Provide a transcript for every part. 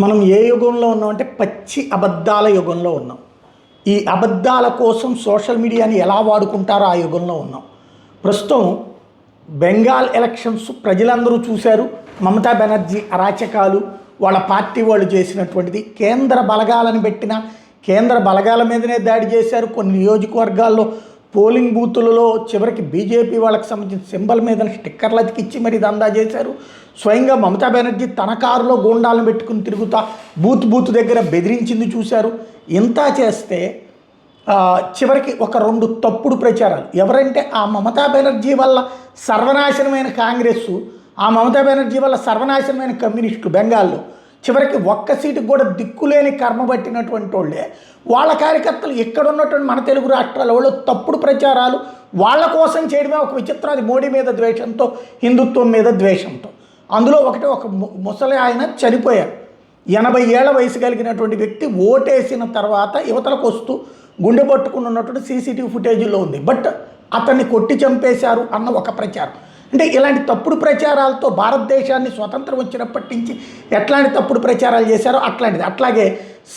మనం ఏ యుగంలో ఉన్నామంటే పచ్చి అబద్ధాల యుగంలో ఉన్నాం. ఈ అబద్ధాల కోసం సోషల్ మీడియాని ఎలా వాడుకుంటారో ఆ యుగంలో ఉన్నాం. ప్రస్తుతం బెంగాల్ ఎలక్షన్స్ ప్రజలందరూ చూశారు. మమతా బెనర్జీ అరాచకాలు, వాళ్ళ పార్టీ వాళ్ళు చేసినటువంటిది. కేంద్ర బలగాలను పెట్టిన కేంద్ర బలగాల మీదనే దాడి చేశారు. కొన్ని నియోజకవర్గాల్లో పోలింగ్ బూతులలో చివరికి బీజేపీ వాళ్ళకి సంబంధించిన సింబల్ మీద స్టిక్కర్లు అతికిచ్చి మరి దందా చేశారు. స్వయంగా మమతా బెనర్జీ తన కారులో గూండాలను పెట్టుకుని తిరుగుతా బూత్ దగ్గర బెదిరించింది చూశారు. ఇంత చేస్తే చివరికి ఒక 2 తప్పుడు ప్రచారాలు. ఎవరంటే ఆ మమతా బెనర్జీ వల్ల సర్వనాశనమైన కాంగ్రెస్, ఆ మమతా బెనర్జీ వల్ల సర్వనాశనమైన కమ్యూనిస్టులు బెంగాల్లో చివరికి ఒక్క సీటుకు కూడా దిక్కులేని కర్మ పట్టినటువంటి వాళ్ళే వాళ్ళ కార్యకర్తలు ఇక్కడ ఉన్నటువంటి మన తెలుగు రాష్ట్రాల వాళ్ళు తప్పుడు ప్రచారాలు వాళ్ళ కోసం చేయడమే ఒక విచిత్రం. అది మోడీ మీద ద్వేషంతో, హిందుత్వం మీద ద్వేషంతో. అందులో ఒక ముసలి ఆయన చనిపోయారు. 80 ఏళ్ల వయసు కలిగినటువంటి వ్యక్తి ఓటేసిన తర్వాత యువతలకు వస్తూ గుండె పట్టుకుని ఉన్నటువంటి సీసీటీవీ ఫుటేజీలో ఉంది. బట్ అతన్ని కొట్టి చంపేశారు అన్న ఒక ప్రచారం. అంటే ఇలాంటి తప్పుడు ప్రచారాలతో భారతదేశాన్ని స్వతంత్రం వచ్చినప్పటి నుంచి ఎట్లాంటి తప్పుడు ప్రచారాలు చేశారో అట్లాంటిది. అట్లాగే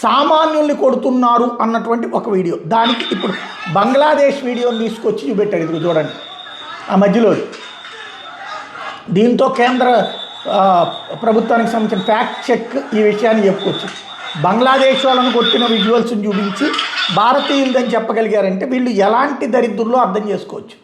సామాన్యుల్ని కొడుతున్నారు అన్నటువంటి ఒక వీడియో. దానికి ఇప్పుడు బంగ్లాదేశ్ వీడియోని తీసుకొచ్చి చూపెట్టాడు. ఇది చూడండి ఆ మధ్యలో. దీంతో కేంద్ర ప్రభుత్వానికి సంబంధించిన ఫ్యాక్ట్ చెక్ ఈ విషయాన్ని చెప్పుకోవచ్చు. బంగ్లాదేశ్ వాళ్ళను కొట్టిన విజువల్స్ని చూపించి భారతీయులదని చెప్పగలిగారంటే వీళ్ళు ఎలాంటి దరిద్రుల్లో అర్థం చేసుకోవచ్చు.